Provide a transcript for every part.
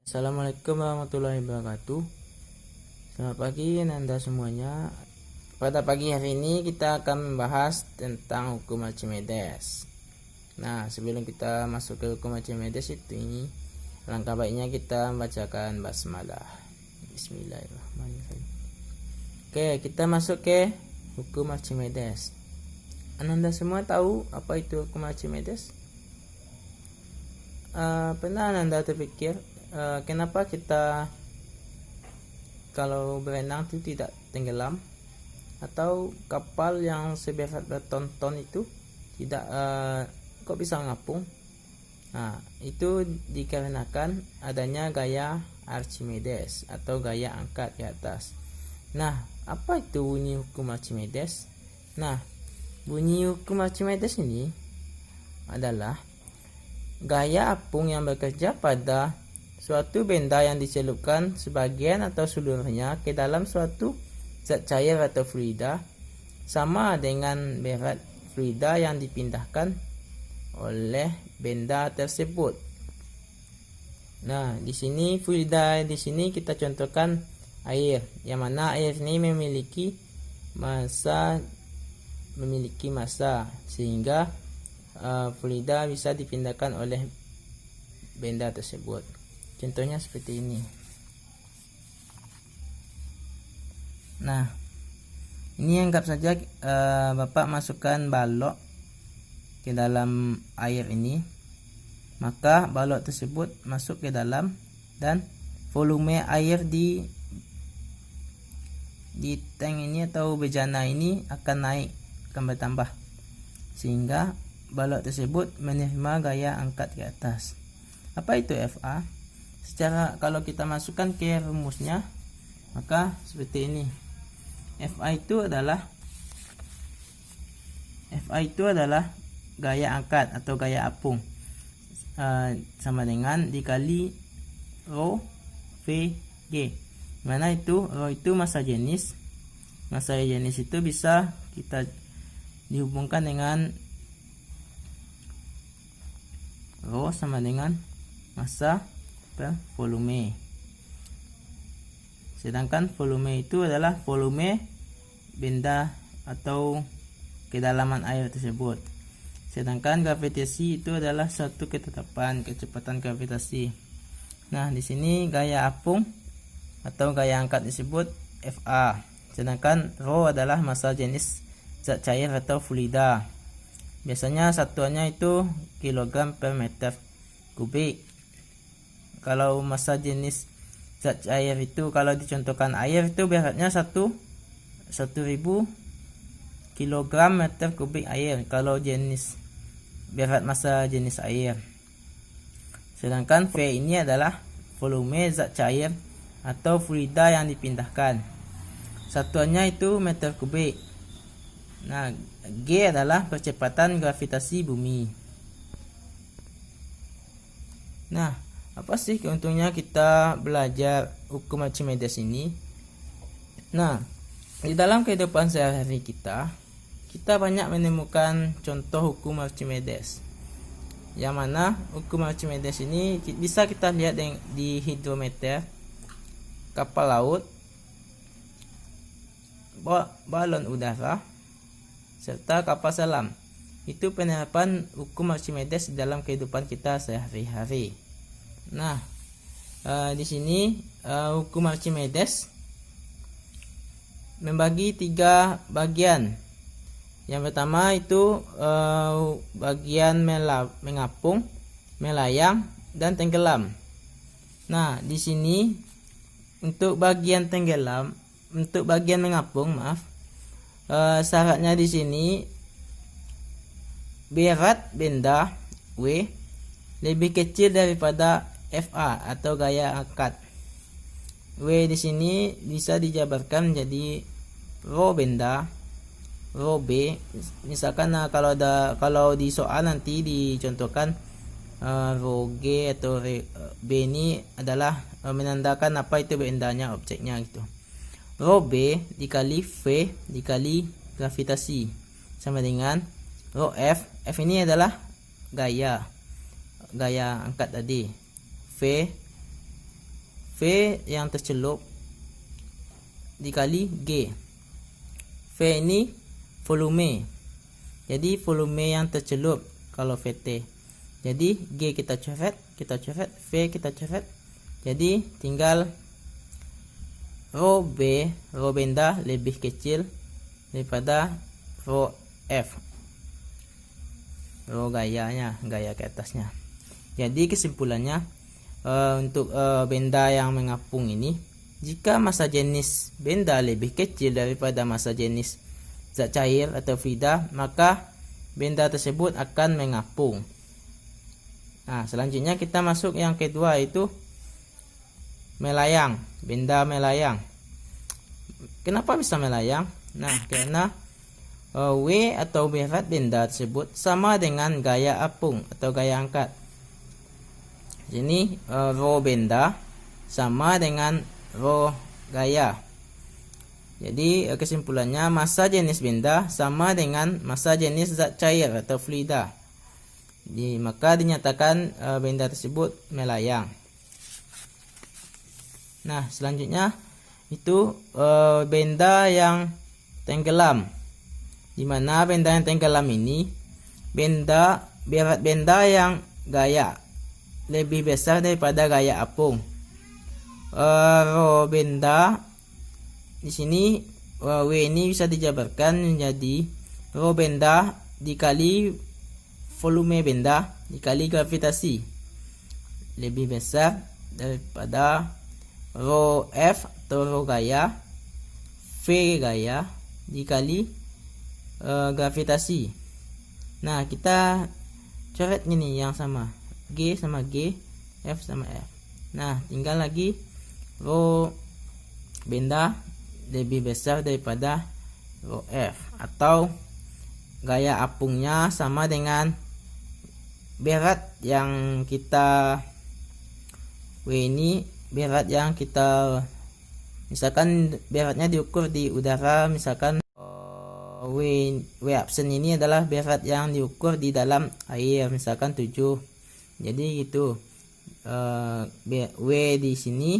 Assalamualaikum warahmatullahi wabarakatuh. Selamat pagi Anda semuanya. Pada pagi hari ini kita akan membahas tentang hukum Archimedes. Nah, sebelum kita masuk ke hukum Archimedes ini, langkah baiknya kita membacakan basmalah. Bismillahirrahmanirrahim. Oke, kita masuk ke hukum Archimedes. Anda semua tahu apa itu hukum Archimedes? Pernah Anda terpikir kenapa kita kalau berenang itu tidak tenggelam, atau kapal yang seberat berton-ton itu tidak kok bisa ngapung? Nah, itu dikarenakan adanya gaya Archimedes atau gaya angkat ke atas. Nah, apa itu bunyi hukum Archimedes? Nah, bunyi hukum Archimedes ini adalah gaya apung yang bekerja pada suatu benda yang dicelupkan sebagian atau seluruhnya ke dalam suatu zat cair atau fluida sama dengan berat fluida yang dipindahkan oleh benda tersebut. Nah, di sini fluida di sini kita contohkan air, yang mana air ini memiliki massa sehingga fluida bisa dipindahkan oleh benda tersebut. Contohnya seperti ini. Nah, ini anggap saja Bapak masukkan balok ke dalam air ini, maka balok tersebut masuk ke dalam dan volume air di tank ini atau bejana ini akan bertambah, sehingga balok tersebut menerima gaya angkat ke atas. Apa itu FA? Kalau kita masukkan ke rumusnya, maka seperti ini. FA itu adalah gaya angkat atau gaya apung, sama dengan dikali rho VG. Mana itu rho itu massa jenis. Massa jenis itu bisa kita dihubungkan dengan rho sama dengan massa per volume. Sedangkan volume itu adalah volume benda atau kedalaman air tersebut. Sedangkan gravitasi itu adalah suatu ketetapan kecepatan gravitasi. Nah, di sini gaya apung atau gaya angkat disebut FA. Sedangkan rho adalah massa jenis zat cair atau fluida. Biasanya satuannya itu kilogram per meter kubik. Kalau massa jenis zat cair itu, kalau dicontohkan air itu beratnya 1000 kilogram meter kubik air kalau jenis berat massa jenis air. Sedangkan V ini adalah volume zat cair atau fluida yang dipindahkan. Satuannya itu meter kubik. Nah, G adalah percepatan gravitasi bumi. Nah, apa sih keuntungnya kita belajar hukum Archimedes ini? Nah, di dalam kehidupan sehari-hari kita banyak menemukan contoh hukum Archimedes. Yang mana hukum Archimedes ini bisa kita lihat di hidrometer, kapal laut, balon udara, serta kapal selam. Itu penerapan hukum Archimedes dalam kehidupan kita sehari-hari. Nah, di sini hukum Archimedes membagi 3 bagian. Yang pertama itu bagian mengapung, melayang, dan tenggelam. Nah, di sini untuk bagian mengapung, syaratnya di sini berat benda W lebih kecil daripada FA atau gaya angkat. W di sini bisa dijabarkan menjadi rho benda, rho B. Misalkan kalau di soal nanti dicontohkan rho G atau B ini adalah menandakan apa itu bendanya, objeknya gitu. Rho B dikali V dikali gravitasi sama dengan rho F. F ini adalah gaya angkat tadi. V V yang tercelup dikali G. V ini volume, jadi volume yang tercelup kalau VT. Jadi G kita coret, V kita coret. Jadi tinggal rho benda lebih kecil daripada rho F, rho gaya ke atasnya. Jadi kesimpulannya, untuk benda yang mengapung ini, jika massa jenis benda lebih kecil daripada massa jenis zat cair atau fluida, maka benda tersebut akan mengapung. Nah, selanjutnya kita masuk yang kedua, yaitu melayang, benda melayang. Kenapa bisa melayang? Nah, karena W atau berat benda tersebut sama dengan gaya apung atau gaya angkat. Sini rho benda sama dengan rho gaya. Jadi kesimpulannya, massa jenis benda sama dengan massa jenis zat cair atau fluida. Jadi, maka dinyatakan benda tersebut melayang. Nah, selanjutnya itu benda yang tenggelam. Di mana benda yang tenggelam ini berat benda yang gaya lebih besar daripada gaya apung. Rho benda di sini, W ini bisa dijabarkan menjadi rho benda dikali volume benda dikali gravitasi, lebih besar daripada rho F atau rho gaya, V gaya dikali gravitasi. Nah, kita coret ini yang sama, G sama G, F sama F. Nah, tinggal lagi rho benda lebih besar daripada rho F, atau gaya apungnya sama dengan berat yang kita W ini, berat yang kita, misalkan beratnya diukur di udara, misalkan W absen ini adalah berat yang diukur di dalam air, misalkan 7. Jadi itu W di sini,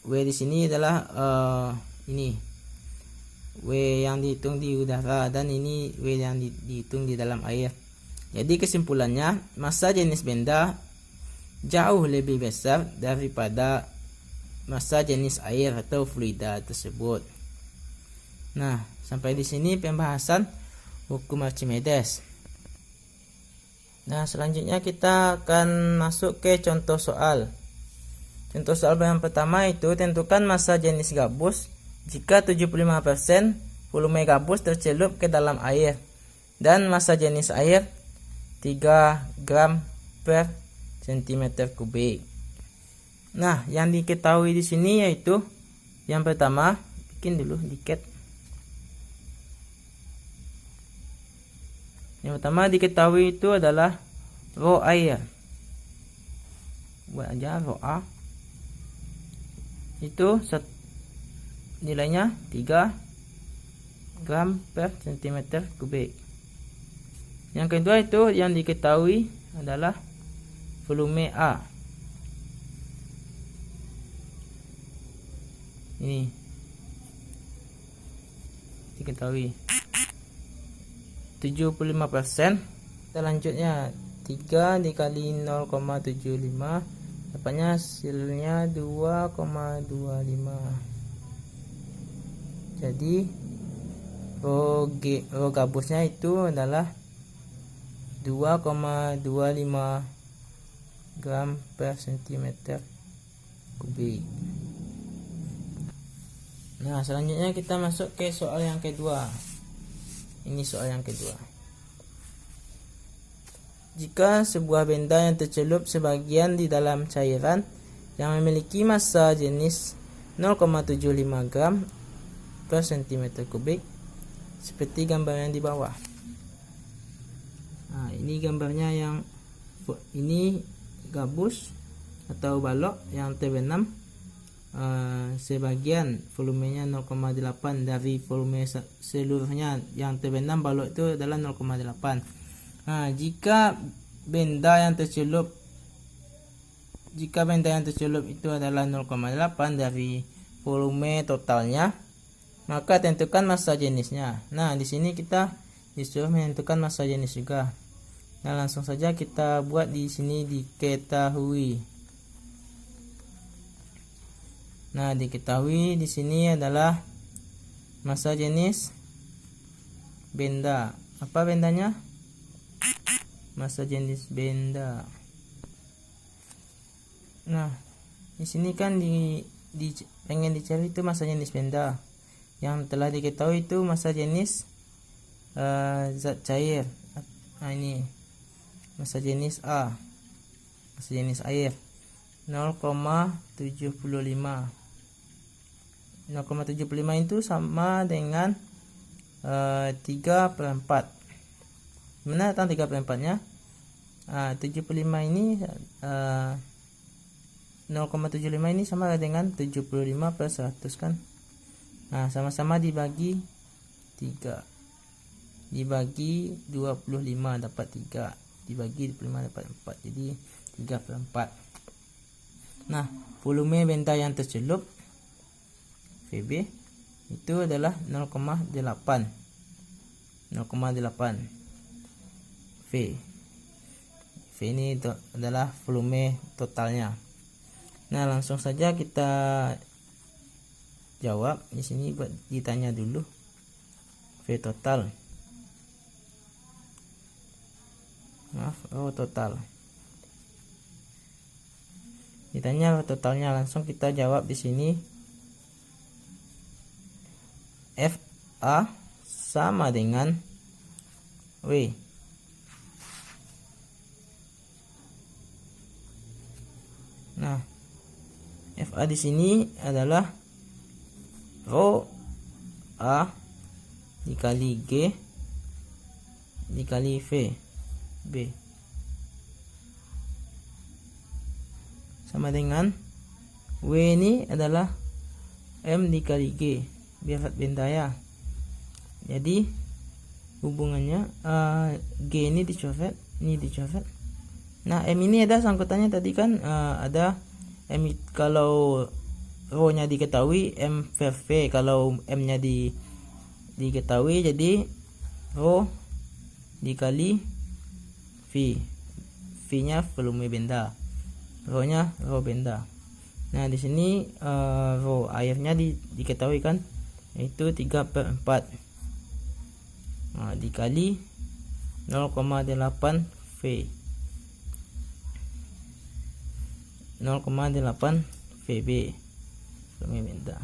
W di sini adalah ini W yang dihitung di udara, dan ini W yang dihitung di dalam air. Jadi kesimpulannya, massa jenis benda jauh lebih besar daripada massa jenis air atau fluida tersebut. Nah, sampai di sini pembahasan hukum Archimedes. Nah, selanjutnya kita akan masuk ke contoh soal. Contoh soal yang pertama itu, tentukan massa jenis gabus jika 75% volume gabus tercelup ke dalam air dan massa jenis air 3 gram per cm3. Nah, yang diketahui di sini yaitu yang pertama, bikin dulu dikit. Yang pertama diketahui itu adalah rho air. Buat aja rho A. Itu nilainya 3 gram per cm3. Yang kedua itu yang diketahui adalah volume A. Ini diketahui 75%. Selanjutnya 3 dikali 0,75, dapatnya hasilnya 2,25. Jadi rho gabusnya itu adalah 2,25 gram per cm3. Nah, selanjutnya kita masuk ke soal yang kedua. Ini soal yang kedua. Jika sebuah benda yang tercelup sebagian di dalam cairan yang memiliki massa jenis 0,75 gram per cm3, seperti gambar yang di bawah. Nah, ini gambarnya, yang ini gabus atau balok yang terbenam, sebagian volumenya 0,8 dari volume seluruhnya yang terbenam balok itu adalah 0,8. Nah, jika benda yang tercelup jika benda yang tercelup itu adalah 0,8 dari volume totalnya, maka tentukan massa jenisnya. Nah, di sini kita disuruh menentukan massa jenis juga. Nah, langsung saja kita buat di sini diketahui. Nah, diketahui di sini adalah massa jenis benda. Apa bendanya? Massa jenis benda. Nah, di sini kan pengen dicari itu massa jenis benda. Yang telah diketahui itu massa jenis zat cair. Nah, ini massa jenis A, massa jenis air 0,75. 0,75 itu sama dengan 3/4. Mana datang 3/4 nya? 75 ini 0,75 ini sama dengan 75/100 kan. Nah, sama-sama dibagi 3, dibagi 25 dapat 3, dibagi 25 dapat 4, jadi 3/4. Nah, volume benda yang tercelup VB itu adalah 0,8 V. V ini adalah volume totalnya. Nah, langsung saja kita jawab. Di sini buat ditanya dulu V total. Maaf, total. Ditanya totalnya, langsung kita jawab di sini. FA sama dengan W. Nah, FA di sini adalah rho A dikali G dikali V B sama dengan W ini adalah M dikali G, berat benda ya. Jadi hubungannya G ini dicoret, ini dicoret. Nah, M ini ada sangkutannya tadi kan, ada M kalau rho nya diketahui, M per V kalau M nya diketahui, jadi rho dikali V. V nya volume benda, rho nya rho benda. Nah, di sini rho airnya diketahui kan, yaitu 3/4. Nah, dikali 0,8 V, 0,8 VB volume benda.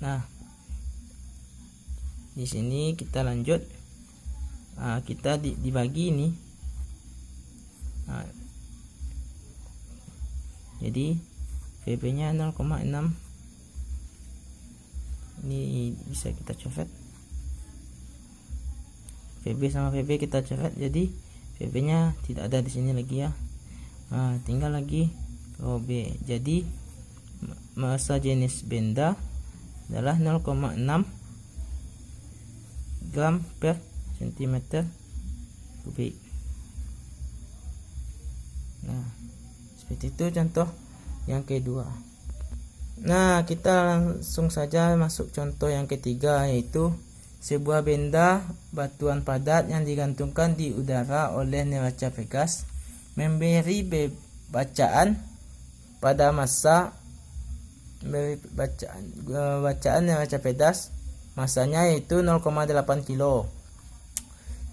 Nah, di sini kita lanjut. Kita dibagi ini. Jadi VB nya 0,6. Ini bisa kita coret. VB sama VB kita coret, jadi VB nya tidak ada di sini lagi ya. Tinggal lagi rho B. Jadi massa jenis benda adalah 0,6 gram per cm kubik. Nah, seperti itu contoh yang kedua. Nah, kita langsung saja masuk contoh yang ketiga, yaitu sebuah benda batuan padat yang digantungkan di udara oleh neraca Pegas memberi bacaan pada massa bacaan neraca Pegas, massanya yaitu 0,8 kilo.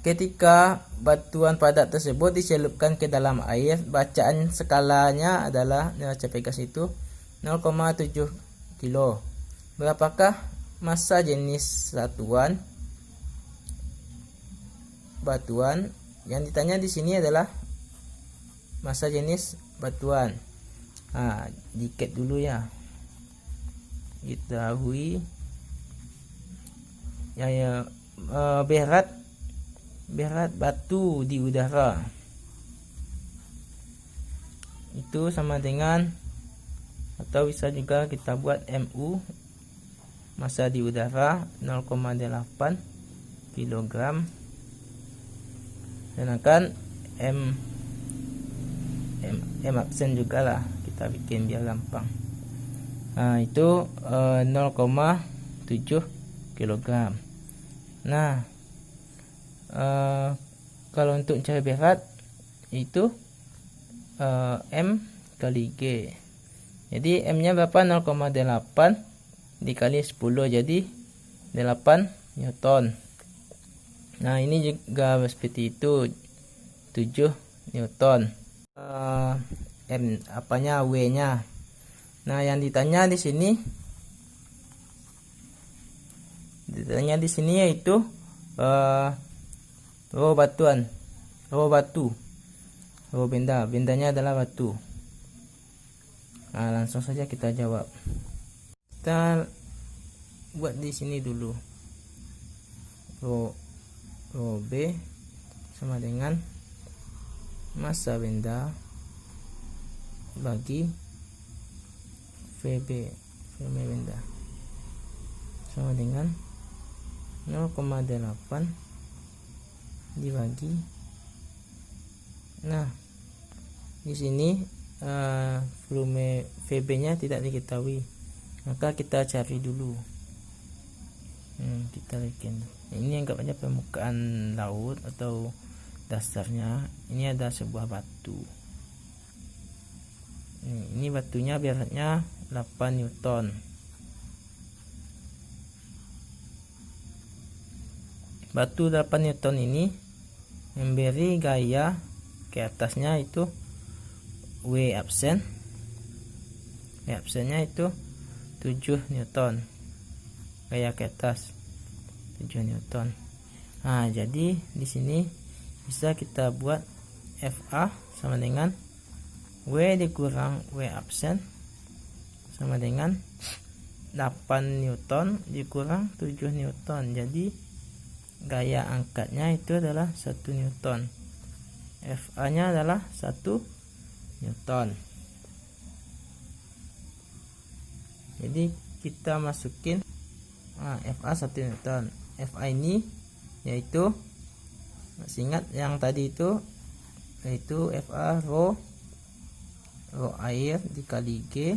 Ketika batuan padat tersebut dicelupkan ke dalam air, bacaan skalanya adalah neraca Pegas itu 0,7 kilo. Berapakah massa jenis satuan batuan? Yang ditanya di sini adalah massa jenis batuan. Dikit dulu ya. Diketahui berat batu di udara itu sama dengan, atau bisa juga kita buat MU, massa di udara 0,8 kg, sedangkan M absen juga lah, kita bikin biar gampang. Nah itu 0,7 kg. Nah kalau untuk cari berat itu M kali G. Jadi M nya berapa? 0,8 dikali 10, jadi 8 Newton. Nah ini juga seperti itu, 7 Newton. M apanya, W nya. Nah yang ditanya di sini yaitu roh bendanya adalah batu. Nah langsung saja kita jawab. Kita buat di sini dulu. Rho B sama dengan massa benda bagi VB benda sama dengan 0,8 dibagi. Nah di sini volume VB nya tidak diketahui, maka kita cari dulu. Kita bikin ini, anggap aja permukaan laut atau dasarnya. Ini ada sebuah batu. Ini batunya beratnya 8 Newton. Batu 8 Newton ini memberi gaya ke atasnya itu W absen. W absennya itu 7 Newton. Gaya ke atas 7 Newton. Nah, jadi di sini bisa kita buat FA sama dengan W dikurang W absen sama dengan 8 Newton dikurang 7 Newton. Jadi gaya angkatnya itu adalah 1 Newton. FA nya adalah 1 Newton. Jadi kita masukin FA 1 Newton. FA ini yaitu, masih ingat yang tadi itu, yaitu FA rho air dikali G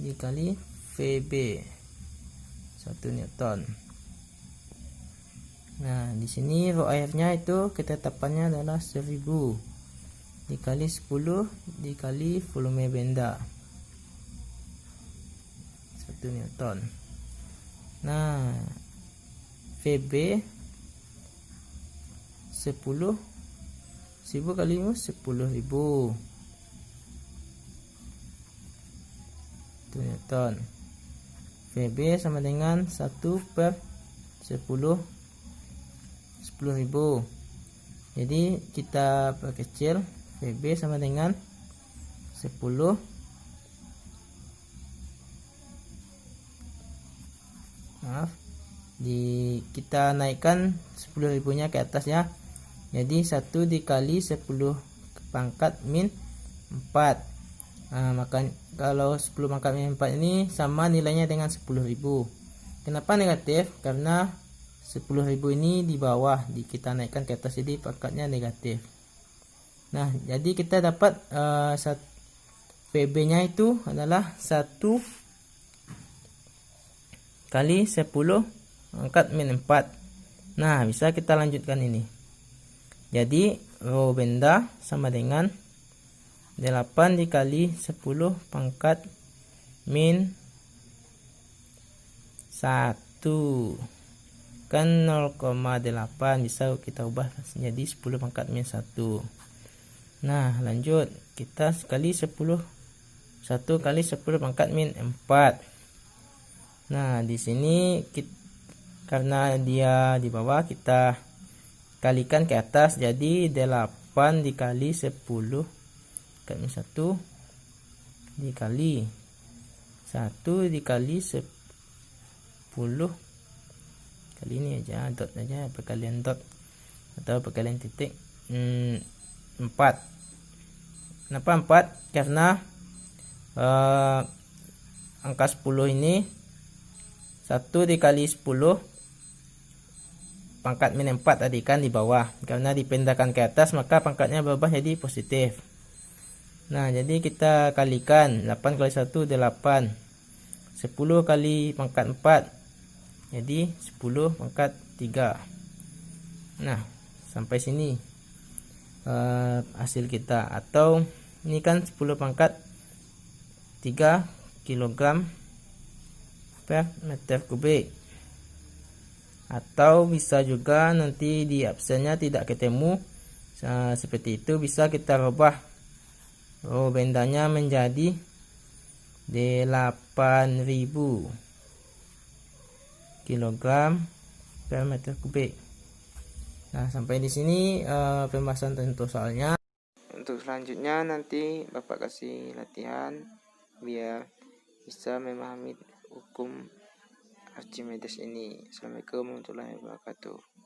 dikali VB 1 Newton. Nah di sini rho airnya itu ketetapannya adalah 1000 dikali 10 dikali volume benda 1 Newton. Nah VB 10 kali 10.000 Newton. VB sama dengan 1 per 10.000. Jadi kita perkecil, VB sama dengan 10 kita naikkan 10.000 nya ke atas ya. Jadi 1 dikali 10 pangkat min 4. Maka kalau 10 pangkat min 4 ini sama nilainya dengan 10.000. Kenapa negatif? Karena 10.000 ini di bawah, kita naikkan ke atas, jadi pangkatnya negatif. Nah jadi kita dapat VB nya itu adalah 1 kali 10 pangkat min 4. Nah bisa kita lanjutkan ini. Jadi rho benda sama dengan 8 dikali 10 pangkat min 1 kan 0,8, bisa kita ubah jadi 10 pangkat min 1. Nah lanjut, kita kali 1 kali 10 pangkat min 4. Nah di sini karena dia di bawah, kita kalikan ke atas, jadi 8 dikali 10 pangkat min 1 dikali 1 dikali 10 kali ini aja, dot aja, perkalian dot atau perkalian titik. 4. Kenapa 4? Karena angka 10 ini 1 dikali 10 pangkat min 4 tadi kan di bawah, karena dipindahkan ke atas maka pangkatnya berubah jadi positif. Nah, jadi kita kalikan 8 kali 1 8. 10 kali pangkat 4. Jadi 10 pangkat 3. Nah, sampai sini hasil kita, atau ini kan 10 pangkat 3 kilogram per meter kubik. Atau bisa juga nanti di absennya tidak ketemu seperti itu, bisa kita rubah bendanya menjadi 8.000 kilogram per meter kubik. Nah, sampai di sini pembahasan untuk soalnya. Untuk selanjutnya nanti Bapak kasih latihan biar bisa memahami hukum Archimedes ini. Assalamualaikum warahmatullahi wabarakatuh.